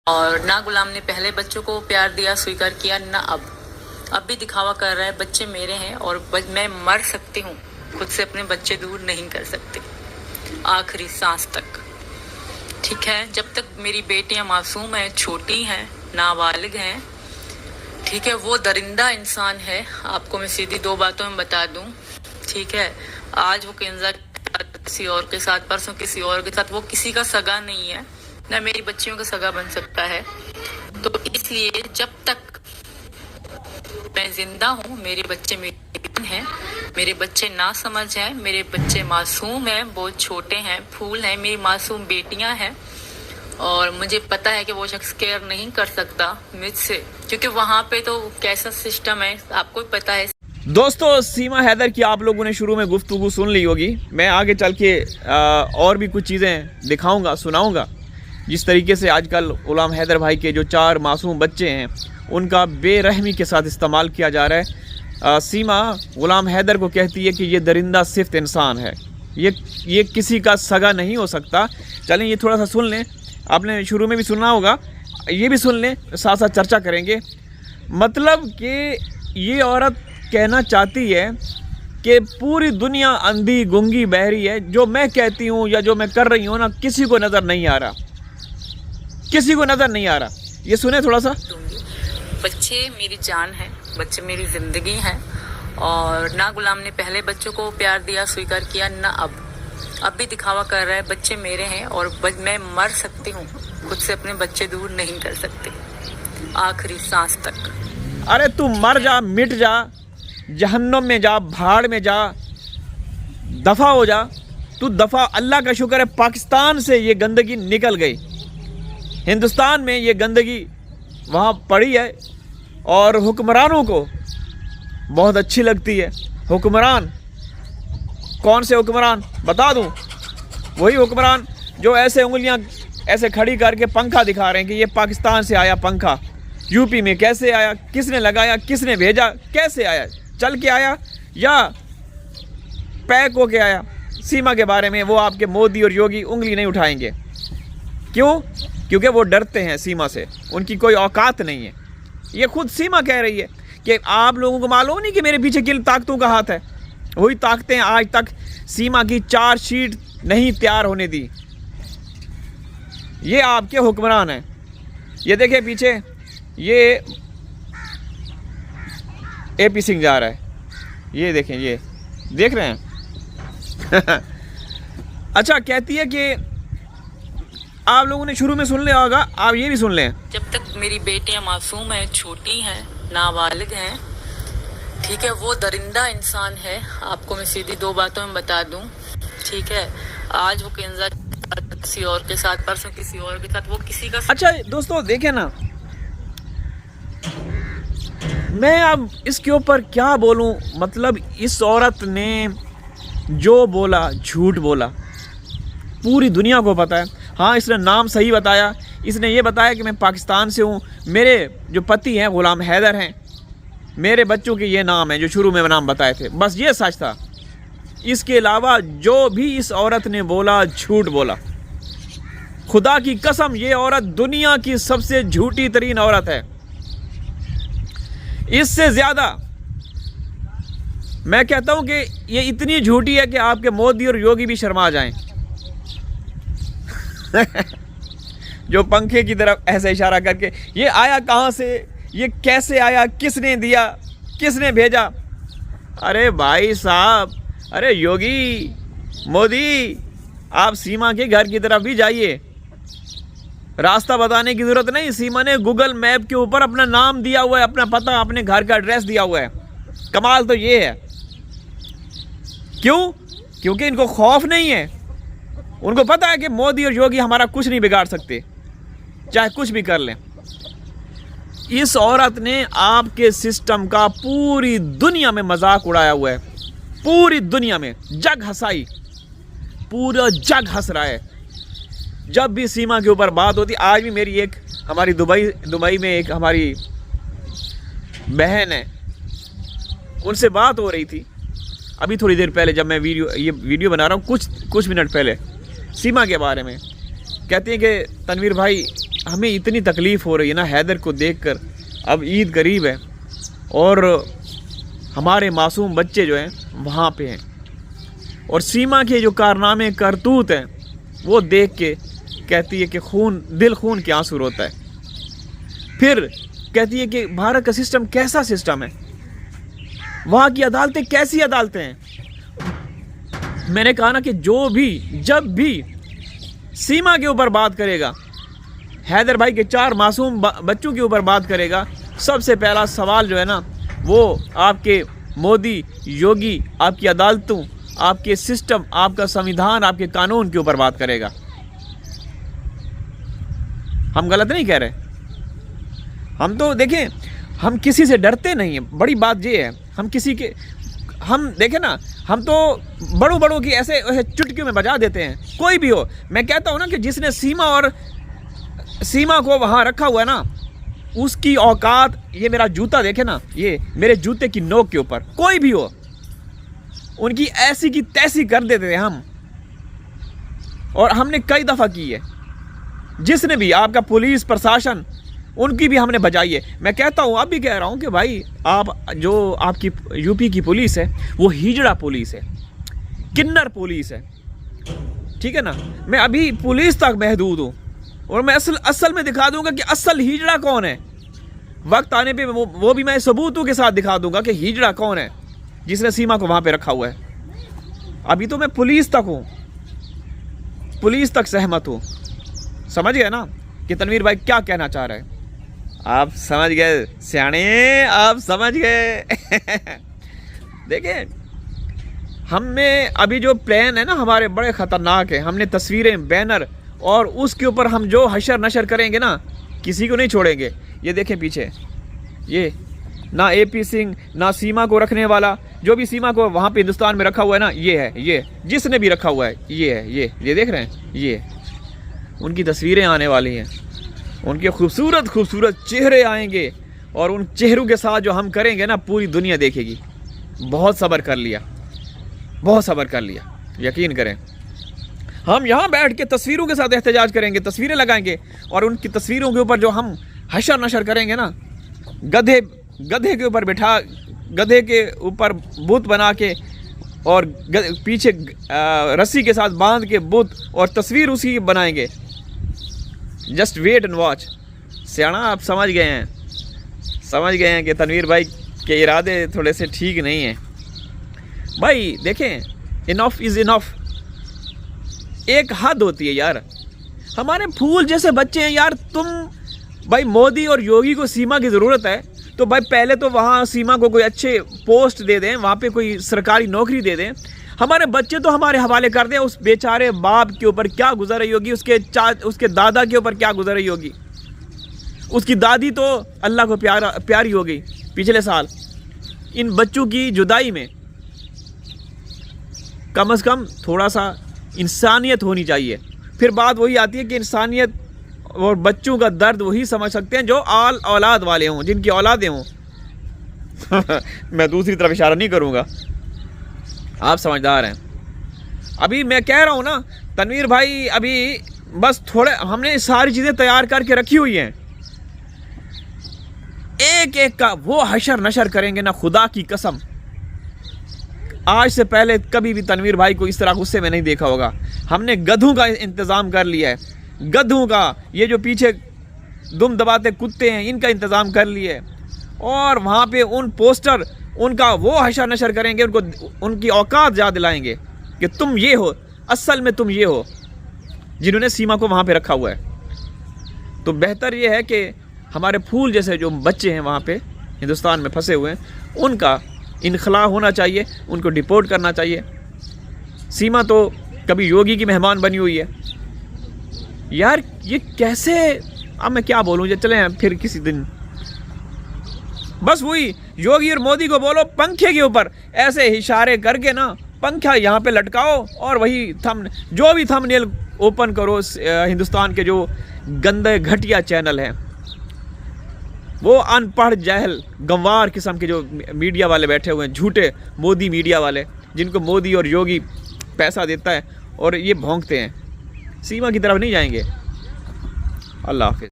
और ना गुलाम ने पहले बच्चों को प्यार दिया, स्वीकार किया, ना अब भी दिखावा कर रहा है। बच्चे मेरे हैं और मैं मर सकती हूँ, खुद से अपने बच्चे दूर नहीं कर सकती आखिरी सांस तक। ठीक है, जब तक मेरी बेटियां मासूम हैं, छोटी हैं, नाबालिग हैं, ठीक है, वो दरिंदा इंसान है। आपको मैं सीधी दो बातों में बता दूं, ठीक है, आज वो केंजा किसी और के साथ, परसों किसी और के साथ, वो किसी का सगा नहीं है, ना मेरी बच्चियों का सगा बन सकता है। तो इसलिए जब तक मैं जिंदा हूँ, मेरे बच्चे मेरे हैं, मेरे बच्चे ना समझ हैं, मेरे बच्चे मासूम हैं, बहुत छोटे हैं, फूल हैं, मेरी मासूम बेटियां हैं। और मुझे पता है कि वो शख्स केयर नहीं कर सकता मुझसे, क्योंकि वहाँ पे तो कैसा सिस्टम है आपको पता है। दोस्तों, सीमा हैदर की आप लोगों ने शुरू में गुफ्तगू सुन ली होगी। मैं आगे चल के और भी कुछ चीज़ें दिखाऊंगा, सुनाऊंगा। जिस तरीके से आजकल गुलाम हैदर भाई के जो 4 मासूम बच्चे हैं उनका बेरहमी के साथ इस्तेमाल किया जा रहा है। सीमा गुलाम हैदर को कहती है कि ये दरिंदा सिफ्त इंसान है, ये किसी का सगा नहीं हो सकता। चलें ये थोड़ा सा सुन लें, आपने शुरू में भी सुना होगा, ये भी सुन लें, साथ साथ चर्चा करेंगे। मतलब कि ये औरत कहना चाहती है कि पूरी दुनिया अंधी गूंगी बहरी है, जो मैं कहती हूँ या जो मैं कर रही हूँ ना, किसी को नज़र नहीं आ रहा, किसी को नज़र नहीं आ रहा। ये सुने थोड़ा सा। बच्चे मेरी जान है, बच्चे मेरी ज़िंदगी हैं, और ना गुलाम ने पहले बच्चों को प्यार दिया, स्वीकार किया, ना अब भी दिखावा कर रहा है। बच्चे मेरे हैं और मैं मर सकती हूँ, खुद से अपने बच्चे दूर नहीं कर सकती आखिरी सांस तक। अरे तू मर जा, मिट जा, जहन्नुम में जा, भाड़ में जा, दफ़ा हो जा। तू दफ़ा, अल्लाह का शुक्र है पाकिस्तान से ये गंदगी निकल गई। हिंदुस्तान में ये गंदगी वहाँ पड़ी है और हुक्मरानों को बहुत अच्छी लगती है। हुक्मरान कौन से हुक्मरान बता दूं? वही हुक्मरान जो ऐसे उंगलियां ऐसे खड़ी करके पंखा दिखा रहे हैं कि ये पाकिस्तान से आया पंखा, यूपी में कैसे आया, किसने लगाया, किसने भेजा, कैसे आया, चल के आया या पैक होके आया। सीमा के बारे में वो आपके मोदी और योगी उंगली नहीं उठाएंगे। क्यों? क्योंकि वो डरते हैं सीमा से, उनकी कोई औकात नहीं है। ये खुद सीमा कह रही है कि आप लोगों को मालूम नहीं कि मेरे पीछे किन ताकतों का हाथ है। वही ताकतें आज तक सीमा की चार्जशीट नहीं तैयार होने दी। ये आपके हुक्मरान हैं। ये देखिए पीछे, ये एपी सिंह जा रहा है, ये देखें, ये देख रहे हैं। अच्छा, कहती है कि आप लोगों ने शुरू में सुन लिया होगा, आप ये भी सुन लें। जब तक मेरी बेटियां मासूम हैं, छोटी हैं, नाबालिग हैं, ठीक है, वो दरिंदा इंसान है। आपको मैं सीधी दो बातों में बता दूं, ठीक है, आज वो केंजा किसी और के साथ, परसों किसी और के साथ, वो किसी का। अच्छा दोस्तों, देखें ना, मैं अब इसके ऊपर क्या बोलूं। मतलब इस औरत ने जो बोला, झूठ बोला, पूरी दुनिया को पता है। हाँ, इसने नाम सही बताया, इसने ये बताया कि मैं पाकिस्तान से हूँ, मेरे जो पति हैं गुलाम हैदर हैं, मेरे बच्चों के ये नाम है जो शुरू में नाम बताए थे, बस ये सच था। इसके अलावा जो भी इस औरत ने बोला, झूठ बोला। खुदा की कसम, ये औरत दुनिया की सबसे झूठी तरीन औरत है। इससे ज्यादा मैं कहता हूं कि ये इतनी झूठी है कि आपके मोदी और योगी भी शर्मा जाएं। जो पंखे की तरफ ऐसे इशारा करके, ये आया कहां से, ये कैसे आया, किसने दिया, किसने भेजा। अरे भाई साहब, अरे योगी, मोदी, आप सीमा के घर की तरफ भी जाइए। रास्ता बताने की जरूरत नहीं, सीमा ने गूगल मैप के ऊपर अपना नाम दिया हुआ है, अपना पता, अपने घर का एड्रेस दिया हुआ है। कमाल तो ये है। क्यों? क्योंकि इनको खौफ नहीं है। उनको पता है कि मोदी और योगी हमारा कुछ नहीं बिगाड़ सकते, चाहे कुछ भी कर लें। इस औरत ने आपके सिस्टम का पूरी दुनिया में मजाक उड़ाया हुआ है, पूरी दुनिया में जग हंसाई, पूरा जग हंस रहा है। जब भी सीमा के ऊपर बात होती, आज भी मेरी एक हमारी दुबई में एक हमारी बहन है, उनसे बात हो रही थी अभी थोड़ी देर पहले, जब मैं ये वीडियो बना रहा हूँ, कुछ मिनट पहले, सीमा के बारे में। कहती हैं कि तनवीर भाई, हमें इतनी तकलीफ़ हो रही है ना हैदर को देखकर। अब ईद करीब है और हमारे मासूम बच्चे जो हैं वहाँ पे हैं, और सीमा के जो कारनामे करतूत हैं वो देख के कहती है कि दिल खून के आंसू रोता है। फिर कहती है कि भारत का सिस्टम कैसा सिस्टम है, वहाँ की अदालतें कैसी अदालतें हैं। मैंने कहा ना कि जब भी सीमा के ऊपर बात करेगा, हैदर भाई के 4 मासूम बच्चों के ऊपर बात करेगा, सबसे पहला सवाल जो है ना वो आपके मोदी योगी, आपकी अदालतों, आपके सिस्टम, आपका संविधान, आपके कानून के ऊपर बात करेगा। हम गलत नहीं कह रहे। हम तो देखें, हम किसी से डरते नहीं हैं। बड़ी बात ये है, हम देखें ना, हम तो बड़ों की ऐसे चुटकियों में बजा देते हैं। कोई भी हो, मैं कहता हूँ ना कि जिसने सीमा को वहाँ रखा हुआ है ना, उसकी औकात, ये मेरा जूता देखे ना, ये मेरे जूते की नोक के ऊपर, कोई भी हो, उनकी ऐसी की तैसी कर देते थे हम। और हमने कई दफ़ा की है। जिसने भी, आपका पुलिस प्रशासन, उनकी भी हमने बजाई है। मैं कहता हूँ, अब भी कह रहा हूँ कि भाई आपकी यूपी की पुलिस है वो हिजड़ा पुलिस है, किन्नर पुलिस है, ठीक है ना। मैं अभी पुलिस तक महदूद हूँ और मैं असल में दिखा दूंगा कि असल हिजड़ा कौन है। वक्त आने पे वो भी मैं सबूतों के साथ दिखा दूंगा कि हिजड़ा कौन है जिसने सीमा को वहाँ पे रखा हुआ है। अभी तो मैं पुलिस तक हूँ, पुलिस तक सहमत हूँ। समझ गए ना कि तनवीर भाई क्या कहना चाह रहे हैं। आप समझ गए सियाने, आप समझ गए। देखिए, हमने अभी जो प्लान है ना हमारे बड़े ख़तरनाक है। हमने तस्वीरें, बैनर, और उसके ऊपर हम जो हशर नशर करेंगे ना, किसी को नहीं छोड़ेंगे। ये देखें पीछे, ये ना AP सिंह, ना सीमा को रखने वाला, जो भी सीमा को वहाँ पे हिंदुस्तान में रखा हुआ है ना, ये है, ये जिसने भी रखा हुआ है, ये है, ये देख रहे हैं, ये उनकी तस्वीरें आने वाली हैं। उनके खूबसूरत खूबसूरत चेहरे आएंगे और उन चेहरों के साथ जो हम करेंगे ना, पूरी दुनिया देखेगी। बहुत सब्र कर लिया, बहुत सब्र कर लिया, यकीन करें। हम यहाँ बैठ के तस्वीरों के साथ एहतजाज करेंगे, तस्वीरें लगाएंगे, और उनकी तस्वीरों के ऊपर जो हम हशर नशर करेंगे ना, गधे के ऊपर बिठा, गधे के ऊपर बुत बना के, और पीछे रस्सी के साथ बांध के बुत, और तस्वीर उसी की बनाएंगे। Just wait and watch. Siyana, आप समझ गए हैं कि तनवीर भाई के इरादे थोड़े से ठीक नहीं हैं। भाई देखें, इनफ इज़ इनफ। एक हद होती है यार। हमारे फूल जैसे बच्चे हैं यार। तुम भाई, मोदी और योगी को सीमा की ज़रूरत है तो भाई पहले तो वहाँ सीमा को कोई अच्छे पोस्ट दे दें, वहाँ पे कोई सरकारी नौकरी दे दें। हमारे बच्चे तो हमारे हवाले कर दें। उस बेचारे बाप के ऊपर क्या गुजर रही होगी, उसके दादा के ऊपर क्या गुजर रही होगी। उसकी दादी तो अल्लाह को प्यारी हो गई पिछले साल। इन बच्चों की जुदाई में कम से कम थोड़ा सा इंसानियत होनी चाहिए। फिर बात वही आती है कि इंसानियत और बच्चों का दर्द वही समझ सकते हैं जो औलाद वाले हों, जिनकी औलादें हों। मैं दूसरी तरफ इशारा नहीं करूँगा, आप समझदार हैं। अभी मैं कह रहा हूँ ना तनवीर भाई, अभी बस थोड़े हमने सारी चीज़ें तैयार करके रखी हुई हैं। एक एक का वो हशर नशर करेंगे ना, खुदा की कसम। आज से पहले कभी भी तनवीर भाई को इस तरह गुस्से में नहीं देखा होगा। हमने गधों का इंतज़ाम कर लिया है, गधों का, ये जो पीछे दुम दबाते कुत्ते हैं, इनका इंतज़ाम कर लिया है। और वहाँ पे उन पोस्टर, उनका वो हशर नशर करेंगे, उनकी औकात याद दिलाएंगे कि तुम ये हो, असल में तुम ये हो, जिन्होंने सीमा को वहाँ पे रखा हुआ है। तो बेहतर ये है कि हमारे फूल जैसे जो बच्चे हैं वहाँ पे हिंदुस्तान में फंसे हुए हैं, उनका इनखला होना चाहिए, उनको डिपोर्ट करना चाहिए। सीमा तो कभी योगी की मेहमान बनी हुई है यार। ये कैसे, अब मैं क्या बोलूँ, ये चलें फिर किसी दिन। बस वही योगी और मोदी को बोलो पंखे के ऊपर ऐसे इशारे करके ना, पंखा यहाँ पे लटकाओ, और वही जो भी थंबनेल ओपन करो हिंदुस्तान के जो गंदे घटिया चैनल हैं, वो अनपढ़ जाहिल गंवार किस्म के जो मीडिया वाले बैठे हुए हैं, झूठे मोदी मीडिया वाले, जिनको मोदी और योगी पैसा देता है, और ये भौंकते हैं, सीमा की तरफ नहीं जाएंगे। अल्लाह हाफिज़।